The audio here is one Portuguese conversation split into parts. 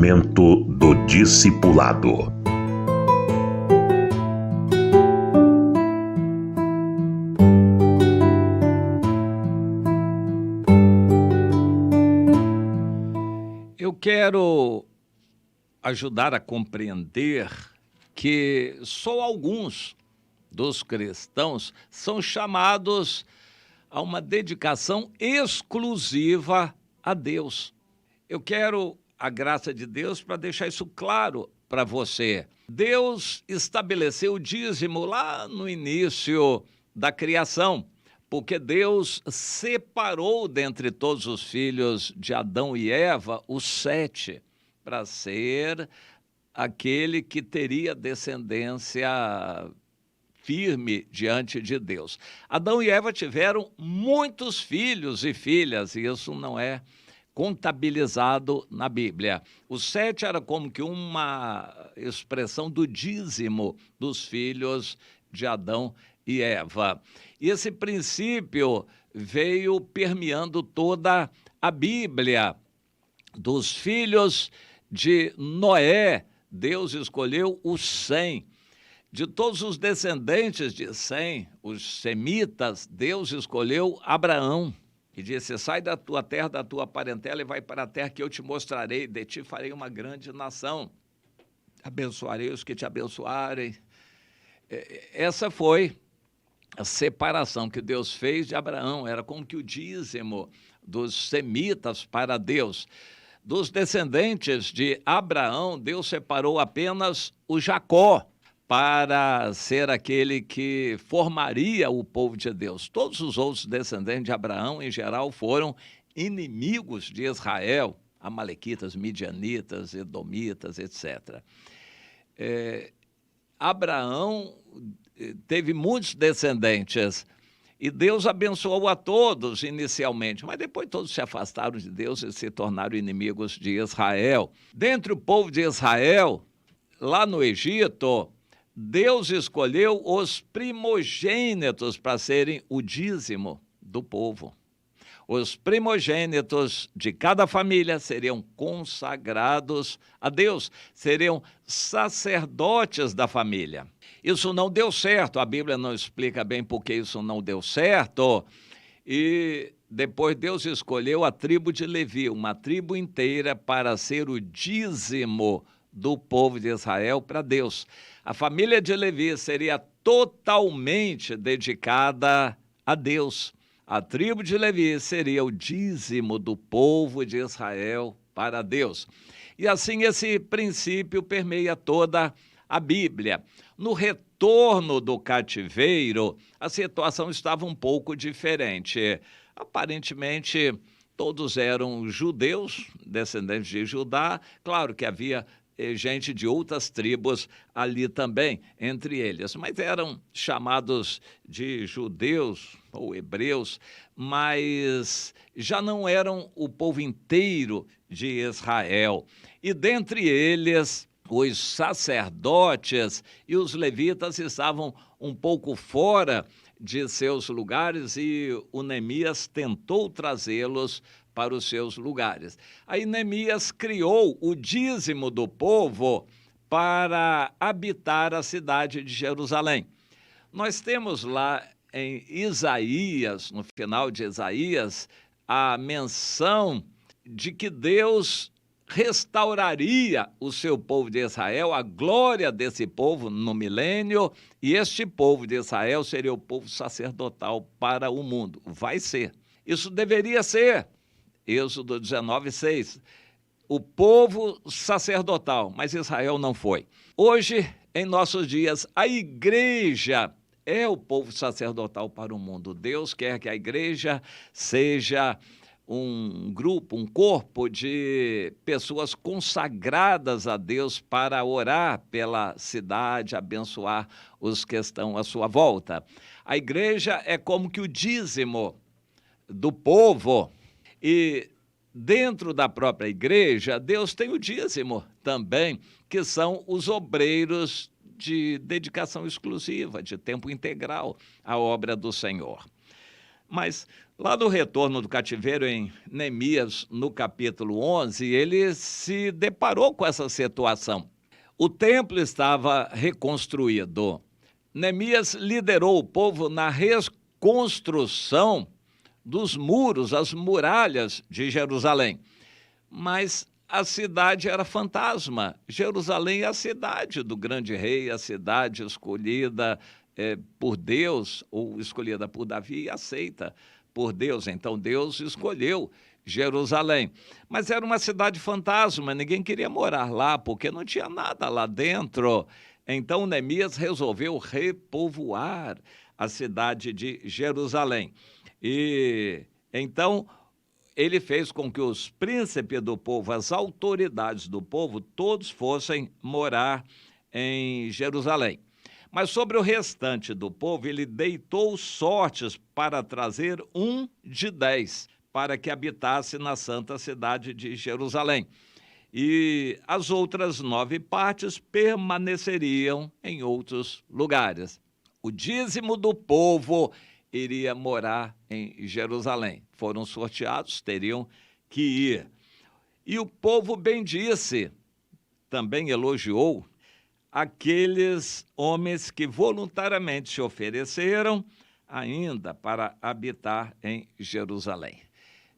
Momento do Discipulado. Eu quero ajudar a compreender que só alguns dos cristãos são chamados a uma dedicação exclusiva a Deus. Eu quero a graça de Deus para deixar isso claro para você. Deus estabeleceu o dízimo lá no início da criação, porque Deus separou dentre todos os filhos de Adão e Eva os 7, para ser aquele que teria descendência firme diante de Deus. Adão e Eva tiveram muitos filhos e filhas, e isso não é contabilizado na Bíblia. Os 7 era como que uma expressão do dízimo dos filhos de Adão e Eva. E esse princípio veio permeando toda a Bíblia. Dos filhos de Noé, Deus escolheu os 100. De todos os descendentes de Sem, os semitas, Deus escolheu Abraão e disse: sai da tua terra, da tua parentela e vai para a terra que eu te mostrarei, de ti farei uma grande nação. Abençoarei os que te abençoarem. Essa foi a separação que Deus fez de Abraão, era como que o dízimo dos semitas para Deus. Dos descendentes de Abraão, Deus separou apenas o Jacó, para ser aquele que formaria o povo de Deus. Todos os outros descendentes de Abraão, em geral, foram inimigos de Israel, amalequitas, midianitas, edomitas, etc. Abraão teve muitos descendentes e Deus abençoou a todos inicialmente, mas depois todos se afastaram de Deus e se tornaram inimigos de Israel. Dentre o povo de Israel, lá no Egito, Deus escolheu os primogênitos para serem o dízimo do povo. Os primogênitos de cada família seriam consagrados a Deus, seriam sacerdotes da família. Isso não deu certo, a Bíblia não explica bem por que isso não deu certo. E depois Deus escolheu a tribo de Levi, uma tribo inteira, para ser o dízimo do povo de Israel para Deus. A família de Levi seria totalmente dedicada a Deus. A tribo de Levi seria o dízimo do povo de Israel para Deus. E assim esse princípio permeia toda a Bíblia. No retorno do cativeiro, a situação estava um pouco diferente. Aparentemente, todos eram judeus, descendentes de Judá. Claro que havia gente de outras tribos ali também, entre eles, mas eram chamados de judeus ou hebreus, mas já não eram o povo inteiro de Israel. E dentre eles, os sacerdotes e os levitas estavam um pouco fora de seus lugares e o Neemias tentou trazê-los para os seus lugares. Aí Neemias criou o dízimo do povo para habitar a cidade de Jerusalém. Nós temos lá em Isaías, no final de Isaías, a menção de que Deus restauraria o seu povo de Israel, a glória desse povo no milênio, e este povo de Israel seria o povo sacerdotal para o mundo. Vai ser. Isso deveria ser. Êxodo 19:6, o povo sacerdotal, mas Israel não foi. Hoje, em nossos dias, a igreja é o povo sacerdotal para o mundo. Deus quer que a igreja seja um grupo, um corpo de pessoas consagradas a Deus para orar pela cidade, abençoar os que estão à sua volta. A igreja é como que o dízimo do povo. E dentro da própria igreja, Deus tem o dízimo também, que são os obreiros de dedicação exclusiva, de tempo integral à obra do Senhor. Mas lá no retorno do cativeiro, em Neemias, no capítulo 11, ele se deparou com essa situação. O templo estava reconstruído. Neemias liderou o povo na reconstrução dos muros, as muralhas de Jerusalém. Mas a cidade era fantasma. Jerusalém é a cidade do grande rei, a cidade escolhida por Deus, ou escolhida por Davi e aceita por Deus. Então Deus escolheu Jerusalém. Mas era uma cidade fantasma, ninguém queria morar lá, porque não tinha nada lá dentro. Então Neemias resolveu repovoar a cidade de Jerusalém. E então ele fez com que os príncipes do povo, as autoridades do povo, todos fossem morar em Jerusalém. Mas sobre o restante do povo, ele deitou sortes para trazer 1 de 10, para que habitasse na santa cidade de Jerusalém. E as outras 9 partes permaneceriam em outros lugares. O dízimo do povo iria morar em Jerusalém. Foram sorteados, teriam que ir. E o povo bendisse, também elogiou, aqueles homens que voluntariamente se ofereceram ainda para habitar em Jerusalém.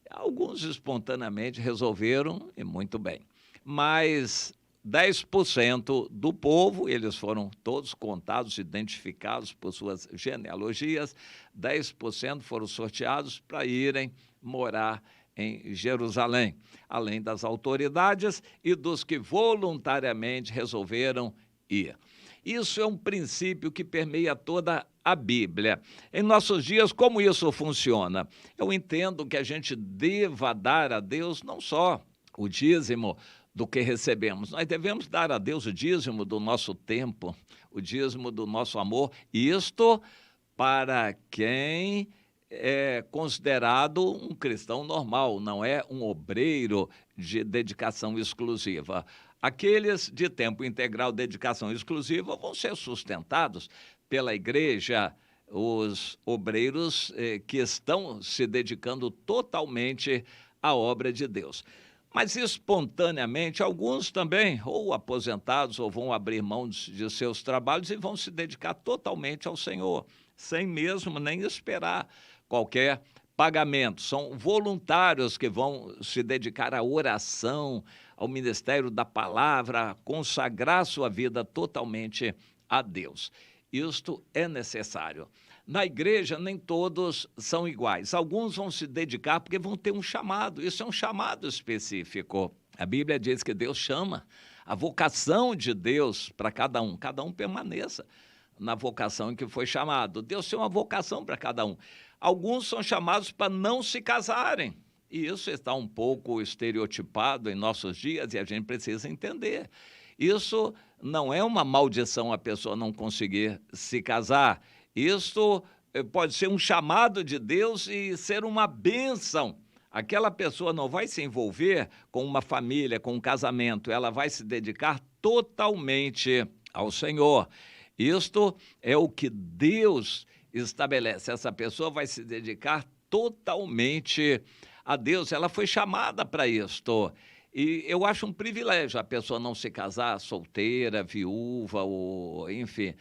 Alguns espontaneamente resolveram, e muito bem, mas 10% do povo, eles foram todos contados, identificados por suas genealogias, 10% foram sorteados para irem morar em Jerusalém, além das autoridades e dos que voluntariamente resolveram ir. Isso é um princípio que permeia toda a Bíblia. Em nossos dias, como isso funciona? Eu entendo que a gente deva dar a Deus não só o dízimo do que recebemos, nós devemos dar a Deus o dízimo do nosso tempo, o dízimo do nosso amor, isto para quem é considerado um cristão normal, não é um obreiro de dedicação exclusiva. Aqueles de tempo integral, dedicação exclusiva, vão ser sustentados pela igreja, os obreiros que estão se dedicando totalmente à obra de Deus. Mas espontaneamente, alguns também, ou aposentados, ou vão abrir mão de seus trabalhos e vão se dedicar totalmente ao Senhor, sem mesmo nem esperar qualquer pagamento. São voluntários que vão se dedicar à oração, ao ministério da palavra, consagrar sua vida totalmente a Deus. Isto é necessário. Na igreja, nem todos são iguais. Alguns vão se dedicar porque vão ter um chamado. Isso é um chamado específico. A Bíblia diz que Deus chama a vocação de Deus para cada um. Cada um permaneça na vocação em que foi chamado. Deus tem uma vocação para cada um. Alguns são chamados para não se casarem. E isso está um pouco estereotipado em nossos dias e a gente precisa entender. Isso não é uma maldição a pessoa não conseguir se casar. Isso pode ser um chamado de Deus e ser uma bênção. Aquela pessoa não vai se envolver com uma família, com um casamento, ela vai se dedicar totalmente ao Senhor. Isto é o que Deus estabelece. Essa pessoa vai se dedicar totalmente a Deus. Ela foi chamada para isto. E eu acho um privilégio a pessoa não se casar solteira, viúva, ou enfim,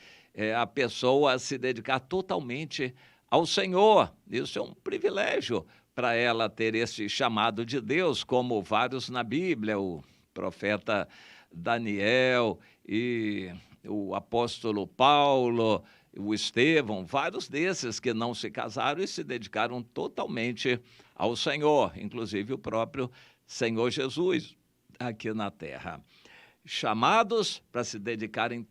a pessoa se dedicar totalmente ao Senhor. Isso é um privilégio para ela ter esse chamado de Deus, como vários na Bíblia, o profeta Daniel e o apóstolo Paulo, o Estevão, vários desses que não se casaram e se dedicaram totalmente ao Senhor, inclusive o próprio Senhor Jesus aqui na terra. Chamados para se dedicarem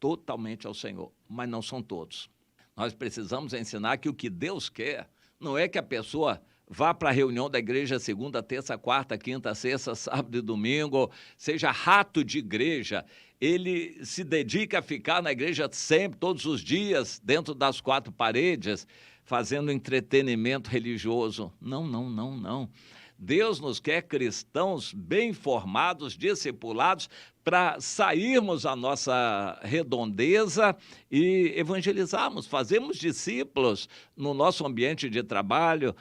totalmente ao Senhor, mas não são todos. Nós precisamos ensinar que o que Deus quer não é que a pessoa vá para a reunião da igreja segunda, terça, quarta, quinta, sexta, sábado e domingo, seja rato de igreja. Ele se dedica a ficar na igreja sempre, todos os dias, dentro das 4 paredes, fazendo entretenimento religioso. Não, não, não, não. Deus nos quer cristãos bem formados, discipulados, para sairmos à nossa redondeza e evangelizarmos, fazermos discípulos no nosso ambiente de trabalho,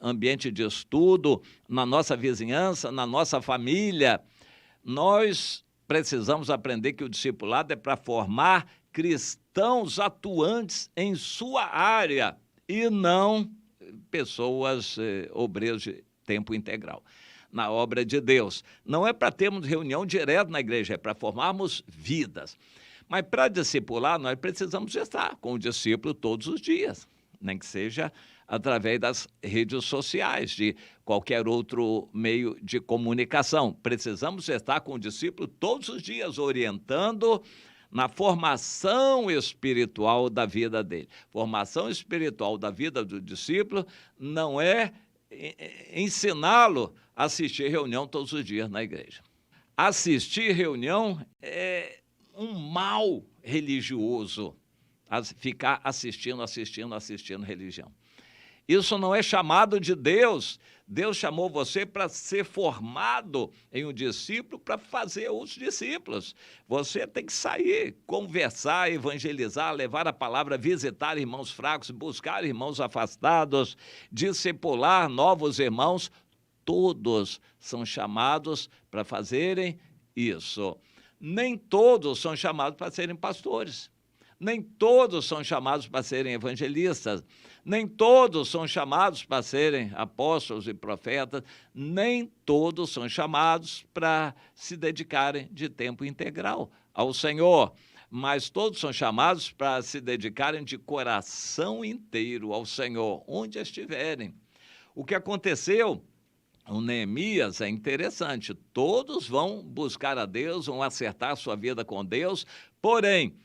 ambiente de estudo, na nossa vizinhança, na nossa família. Nós precisamos aprender que o discipulado é para formar cristãos atuantes em sua área e não pessoas obreiros de tempo integral na obra de Deus. Não é para termos reunião direta na igreja, é para formarmos vidas. Mas para discipular, nós precisamos estar com o discípulo todos os dias, nem que seja através das redes sociais, de qualquer outro meio de comunicação. Precisamos estar com o discípulo todos os dias, orientando na formação espiritual da vida dele. Formação espiritual da vida do discípulo não é ensiná-lo a assistir reunião todos os dias na igreja. Assistir reunião é um mal religioso, ficar assistindo religião. Isso não é chamado de Deus. Deus chamou você para ser formado em um discípulo, para fazer outros discípulos. Você tem que sair, conversar, evangelizar, levar a palavra, visitar irmãos fracos, buscar irmãos afastados, discipular novos irmãos. Todos são chamados para fazerem isso. Nem todos são chamados para serem pastores. Nem todos são chamados para serem evangelistas, nem todos são chamados para serem apóstolos e profetas, nem todos são chamados para se dedicarem de tempo integral ao Senhor, mas todos são chamados para se dedicarem de coração inteiro ao Senhor, onde estiverem. O que aconteceu com Neemias é interessante, todos vão buscar a Deus, vão acertar sua vida com Deus, porém,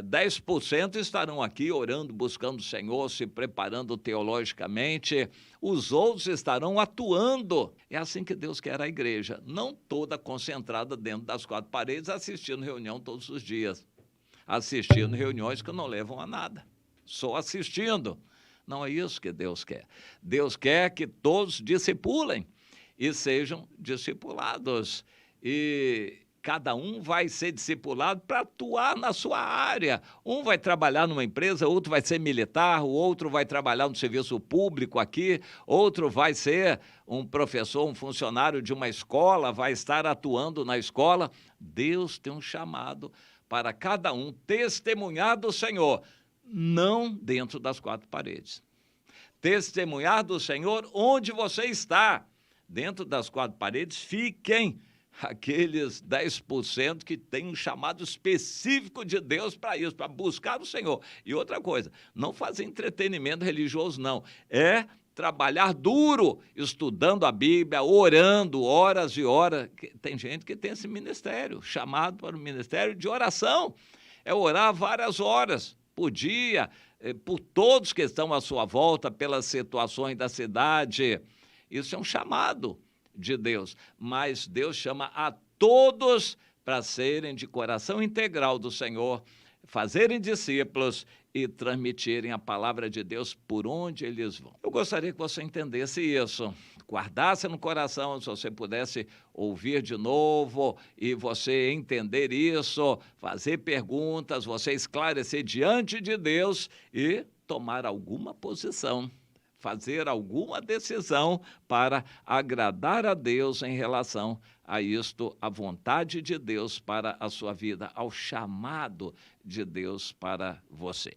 10% estarão aqui orando, buscando o Senhor, se preparando teologicamente, os outros estarão atuando. É assim que Deus quer a igreja, não toda concentrada dentro das quatro paredes, assistindo reunião todos os dias, assistindo reuniões que não levam a nada, só assistindo. Não é isso que Deus quer. Deus quer que todos discipulem e sejam discipulados. E cada um vai ser discipulado para atuar na sua área. Um vai trabalhar numa empresa, outro vai ser militar, o outro vai trabalhar no serviço público aqui, outro vai ser um professor, um funcionário de uma escola, vai estar atuando na escola. Deus tem um chamado para cada um testemunhar do Senhor, não dentro das quatro paredes. Testemunhar do Senhor onde você está. Dentro das quatro paredes, fiquem aqueles 10% que têm um chamado específico de Deus para isso, para buscar o Senhor. E outra coisa, não fazer entretenimento religioso, não. É trabalhar duro, estudando a Bíblia, orando horas e horas. Tem gente que tem esse ministério, chamado para o ministério de oração. É orar várias horas por dia, por todos que estão à sua volta, pelas situações da cidade. Isso é um chamado de Deus, mas Deus chama a todos para serem de coração integral do Senhor, fazerem discípulos e transmitirem a palavra de Deus por onde eles vão. Eu gostaria que você entendesse isso, guardasse no coração, se você pudesse ouvir de novo e você entender isso, fazer perguntas, você esclarecer diante de Deus e tomar alguma posição, fazer alguma decisão para agradar a Deus em relação a isto, a vontade de Deus para a sua vida, ao chamado de Deus para você.